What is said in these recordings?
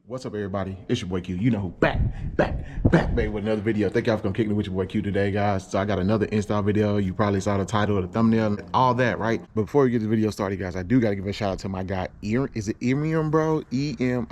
What's up, everybody? It's your boy Q. You know who, back, baby, with another video. Thank y'all for kicking it with your boy Q today, guys. So I got another install video. You probably saw the title, the thumbnail, all that, right? But before we get the video started, guys, I do got to give a shout out to my guy, is it Emirium, bro? E-M-I-R-A-I-D-Z-I-Z.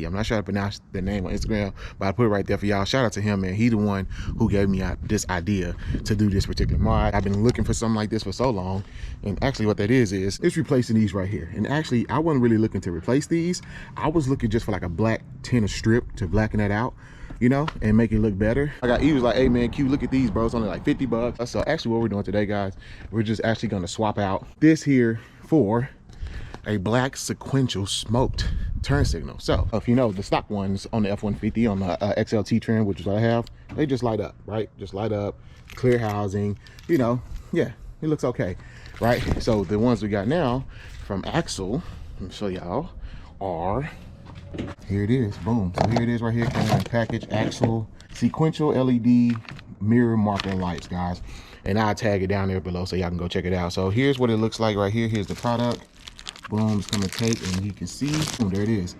I'm not sure how to pronounce the name on Instagram, but I put it right there for y'all. Shout out to him, man. He the one who gave me this idea to do this particular mod. I've been looking for something like this for so long. And actually what that is it's replacing these right here. And actually, I wasn't really looking to replace these. I was looking just for like a black tinted strip to blacken that out, you know, and make it look better. He was like, hey man, Q, look at these, bro. It's only like 50 bucks. So actually what we're doing today, guys, we're just actually gonna swap out this here for a black sequential smoked turn signal. So if you know the stock ones on the F150 on the XLT trim, which is what I have, they just light up, right? Just light up, clear housing, you know, yeah, it looks okay, right? So the ones we got now from Axial, let me show y'all, are, here it is, boom. So here it is right here, kind of package, Axial sequential LED mirror marker lights, guys. And I'll tag it down there below so y'all can go check it out. So here's what it looks like right here. Here's the product. Boom, it's gonna take, and you can see, boom, there it is.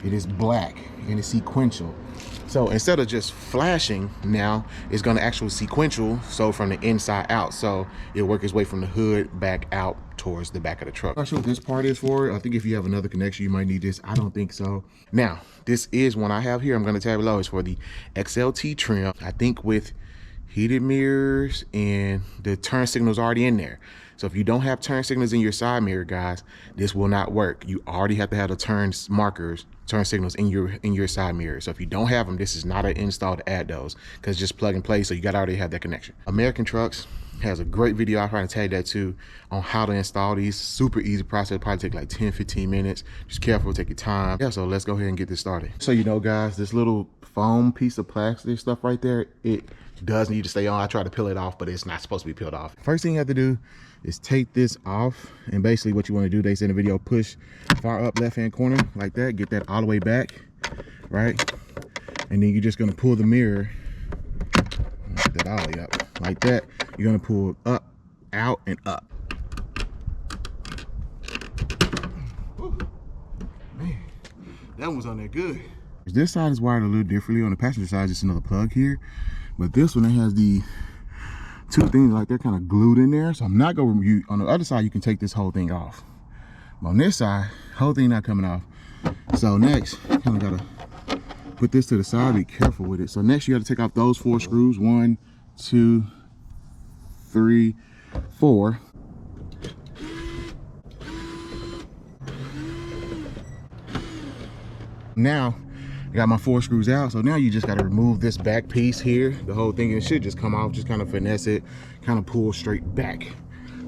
It is black and it's sequential. So instead of just flashing, now it's gonna actually sequential, so from the inside out. So it'll work its way from the hood back out towards the back of the truck. I'm not sure what this part is for. I think if you have another connection, you might need this. I don't think so. Now, this is one I have here. I'm gonna tab below. It's for the XLT trim. I think with heated mirrors and the turn signals already in there. So if you don't have turn signals in your side mirror, guys, this will not work. You already have to have the turn markers, turn signals in your side mirror. So if you don't have them, this is not an install to add those, because it's just plug and play. So you gotta already have that connection. American Trucks has a great video. I'll try to tag that too, on how to install these. Super easy process, probably take like 10-15 minutes. Just careful, take your time. Yeah, so let's go ahead and get this started. So you know, guys, this little foam piece of plastic stuff right there, it does need to stay on. I try to peel it off, but it's not supposed to be peeled off. First thing you have to do is take this off, and basically what you want to do, they say in the video, push far up left hand corner like that, get that all the way back, right? And then you're just going to pull the mirror, get that all the way up like that. You're going to pull up, out, and up. Whew. Man, that one was on there good. This side is wired a little differently. On the passenger side, just another plug here, but this one, it has the two things like they're kind of glued in there. So I'm not going to, on the other side, you can take this whole thing off. But on this side, whole thing not coming off. So next, kind of got to put this to the side, be careful with it. So next you got to take off those 4 screws. 1, 2, 3, 4. Now I got my 4 screws out. So now you just got to remove this back piece here, the whole thing. It should just come off, just kind of finesse it, kind of pull straight back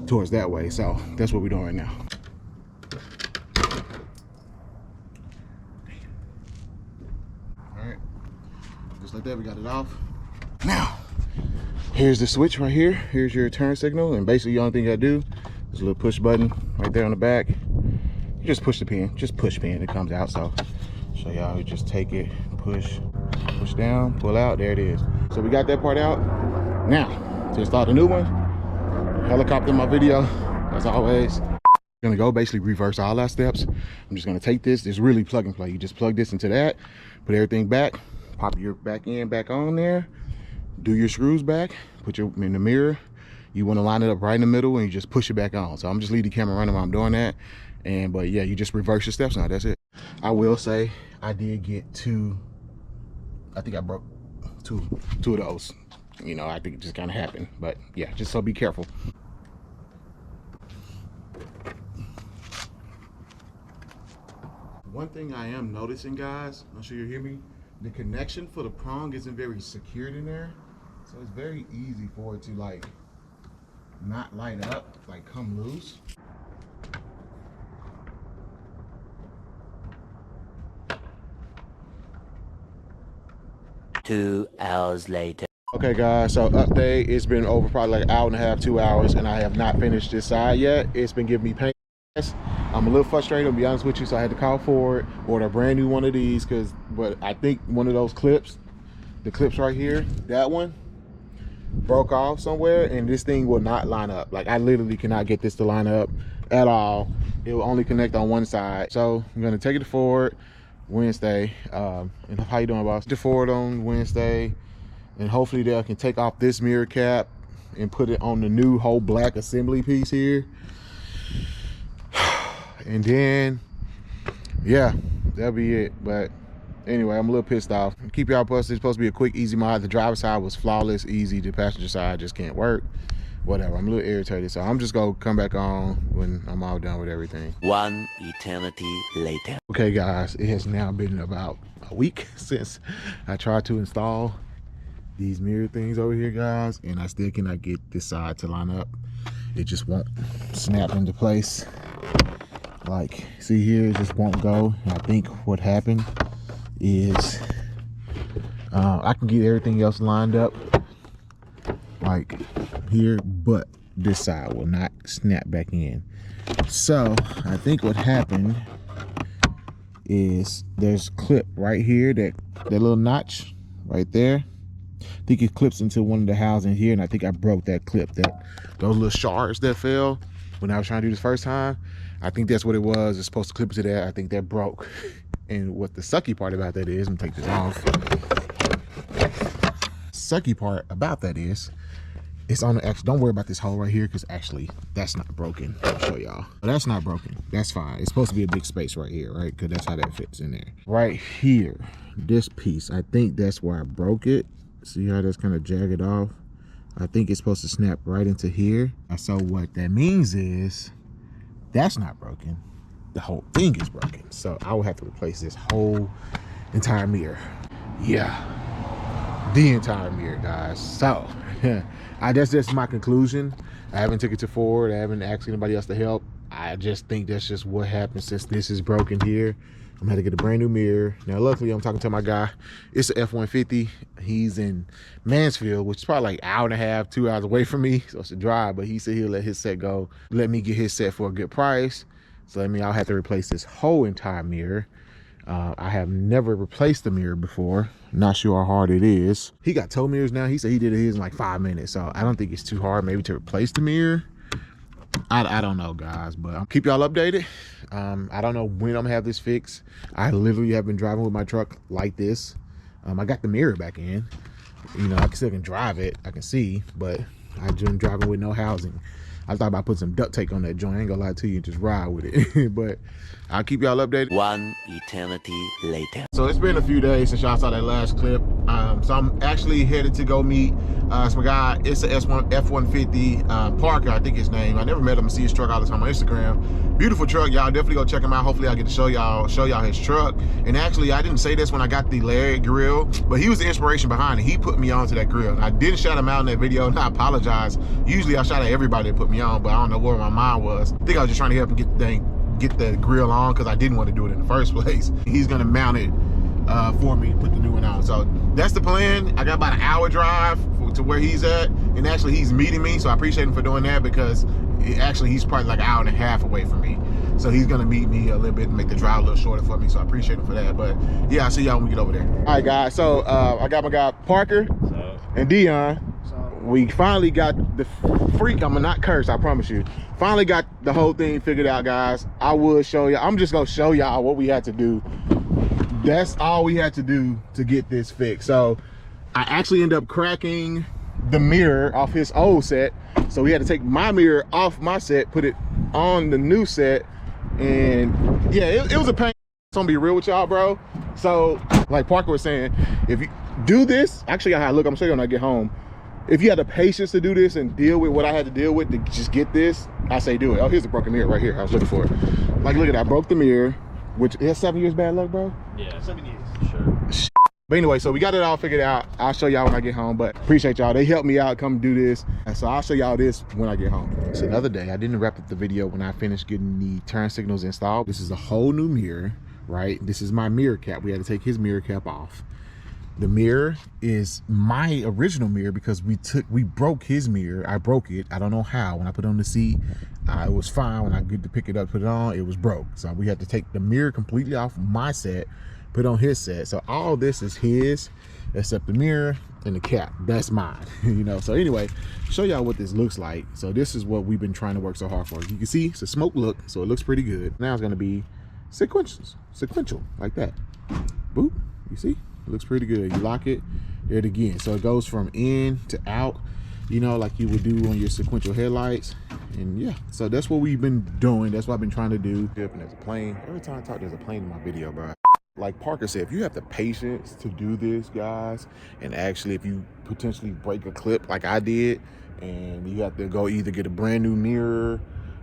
towards that way. So that's what we're doing right now. All right, just like that, we got it off. Now here's the switch right here. Here's your turn signal, and basically the only thing you gotta do is a little push button right there on the back. You just push the pin, just push pin, it comes out. So show y'all, you just take it, push down, pull out, there it is. So we got that part out. Now to install the new one, helicopter my video as always. Gonna go basically reverse all our steps. I'm just gonna take this, it's really plug and play. You just plug this into that, put everything back, pop your back end back on there, do your screws back, put your in the mirror. You want to line it up right in the middle, and you just push it back on. So I'm just leaving the camera running while I'm doing that. But yeah, you just reverse your steps now, that's it. I will say I did get I think I broke two of those. You know, I think it just kind of happened, but yeah, just so be careful. One thing I am noticing, guys, I'm sure you hear me, the connection for the prong isn't very secured in there. So it's very easy for it to like not light up, like come loose. Two hours later. Okay guys, so update, it's been over probably like an hour and a half, 2 hours, and I have not finished this side yet. It's been giving me pain. I'm a little frustrated, to be honest with you, so I had to call for it, order a brand new one of these, but I think one of those clips, the clips right here, that one broke off somewhere, and this thing will not line up. Like I literally cannot get this to line up. at all. It will only connect on one side. So I'm gonna take it to Ford Wednesday. And how you doing, boss? To Ford on Wednesday, and hopefully they can take off this mirror cap and put it on the new whole black assembly piece here. And then, yeah, that'll be it. But anyway, I'm a little pissed off. Keep y'all posted. It's supposed to be a quick, easy mod. The driver's side was flawless, easy. The passenger side just can't work. Whatever, I'm a little irritated. So I'm just gonna come back on when I'm all done with everything. One eternity later. Okay, guys, it has now been about a week since I tried to install these mirror things over here, guys, and I still cannot get this side to line up. It just won't snap into place. Like, see here, it just won't go. And I think what happened is I can get everything else lined up like here, but this side will not snap back in. So I think what happened is there's a clip right here, that little notch right there. I think it clips into one of the housing here, and I think I broke that clip, those little shards that fell when I was trying to do this first time. I think that's what it was. It's supposed to clip into that. I think that broke. And what the sucky part about that is, I'm gonna take this off. Sucky part about that is, it's on the X. Don't worry about this hole right here, because actually that's not broken. I'll show y'all. But that's not broken. That's fine. It's supposed to be a big space right here, right? Because that's how that fits in there. Right here, this piece, I think that's where I broke it. See how that's kind of jagged off? I think it's supposed to snap right into here. So what that means is, that's not broken. The whole thing is broken. So I will have to replace this whole entire mirror. Yeah, the entire mirror, guys. So that's just my conclusion. I haven't took it to Ford. I haven't asked anybody else to help. I just think that's just what happened since this is broken here. I'm gonna have to get a brand new mirror. Now, luckily, I'm talking to my guy. It's an F150. He's in Mansfield, which is probably like an hour and a half, 2 hours away from me. So it's a drive, but he said he'll let his set go. Let me get his set for a good price. So that means I'll have to replace this whole entire mirror. I have never replaced the mirror before. Not sure how hard it is. He got tow mirrors now. He said he did his in like 5 minutes. So I don't think it's too hard maybe to replace the mirror. I don't know, guys, but I'll keep y'all updated. I don't know when I'm gonna have this fixed. I literally have been driving with my truck like this. I got the mirror back in. You know, I still can drive it. I can see, but I've been driving with no housing. I thought about putting some duct tape on that joint. I ain't gonna lie to you, just ride with it. But I'll keep y'all updated. One eternity later. So it's been a few days since y'all saw that last clip. So I'm actually headed to go meet some guy. It's a F150 Parker, I think his name. I never met him. I see his truck all the time on Instagram. Beautiful truck, y'all. Definitely go check him out. Hopefully I get to show y'all his truck. And actually, I didn't say this when I got the Lariat grill, but he was the inspiration behind it. He put me onto that grill. And I didn't shout him out in that video, and I apologize. Usually I shout at everybody that put me on, but I don't know where my mind was. I think I was just trying to help him get the grill on, because I didn't want to do it in the first place. He's gonna mount it for me to put the new one on. So that's the plan. I got about an hour drive to where he's at, and actually he's meeting me, so I appreciate him for doing that, because he's probably like an hour and a half away from me. So he's gonna meet me a little bit and make the drive a little shorter for me, so I appreciate him for that. But yeah, I'll see y'all when we get over there. All right, guys, so I got my guy Parker and Dion. We finally got the freak. I'm not curse, I promise you. Finally got the whole thing figured out, guys. I will show you. I'm just gonna show y'all what we had to do. That's all we had to do to get this fixed. So I actually ended up cracking the mirror off his old set. So we had to take my mirror off my set, put it on the new set. And yeah, it was a pain. I'm gonna be real with y'all, bro. So like Parker was saying, if you do this, actually I'm gonna show you when I get home. If you had the patience to do this and deal with what I had to deal with to just get this, I say do it. Oh, here's a broken mirror right here. I was looking for it. Like, look at that. I broke the mirror, which is 7 years bad luck, bro? Yeah, 7 years, sure. But anyway, so we got it all figured out. I'll show y'all when I get home, but appreciate y'all. They helped me out, come do this. And so I'll show y'all this when I get home. It's another day. I didn't wrap up the video when I finished getting the turn signals installed. This is a whole new mirror, right? This is my mirror cap. We had to take his mirror cap off. The mirror is my original mirror because we broke his mirror. I broke it. I don't know how. When I put it on the seat, it was fine. When I get to pick it up, put it on, it was broke. So we had to take the mirror completely off my set, put on his set. So all this is his, except the mirror and the cap. That's mine, you know. So anyway, show y'all what this looks like. So this is what we've been trying to work so hard for. You can see it's a smoke look, so it looks pretty good. Now it's gonna be sequential, like that. Boop, you see? It looks pretty good. You lock it, there it again. So it goes from in to out, you know, like you would do on your sequential headlights. And yeah, so that's what we've been doing. That's what I've been trying to do. And there's a plane. Every time I talk, there's a plane in my video, bro. Like Parker said, if you have the patience to do this, guys, and actually if you potentially break a clip like I did, and you have to go either get a brand new mirror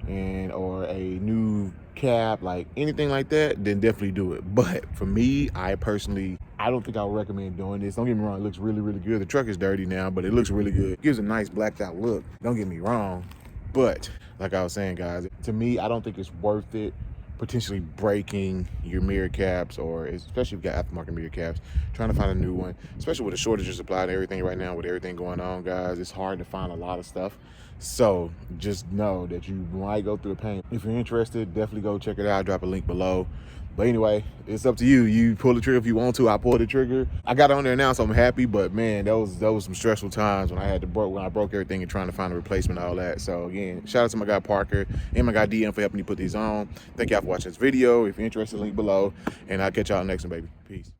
or a new cap, like anything like that, then definitely do it. But for me, I don't think I would recommend doing this. Don't get me wrong, it looks really, really good. The truck is dirty now, but it looks really good. It gives a nice blacked out look. Don't get me wrong. But like I was saying, guys, to me, I don't think it's worth it potentially breaking your mirror caps, or especially if you got aftermarket mirror caps, trying to find a new one, especially with a shortage of supply and everything right now, with everything going on, guys. It's hard to find a lot of stuff. So just know that you might go through a pain. If you're interested, definitely go check it out. I'll drop a link below. But anyway, it's up to you. You pull the trigger if you want to. I pulled the trigger. I got it on there now, so I'm happy. But man, that was some stressful times when I broke everything and trying to find a replacement and all that. So again, shout out to my guy Parker and my guy DM for helping me put these on. Thank y'all for watching this video. If you're interested, link below. And I'll catch y'all next one, baby. Peace.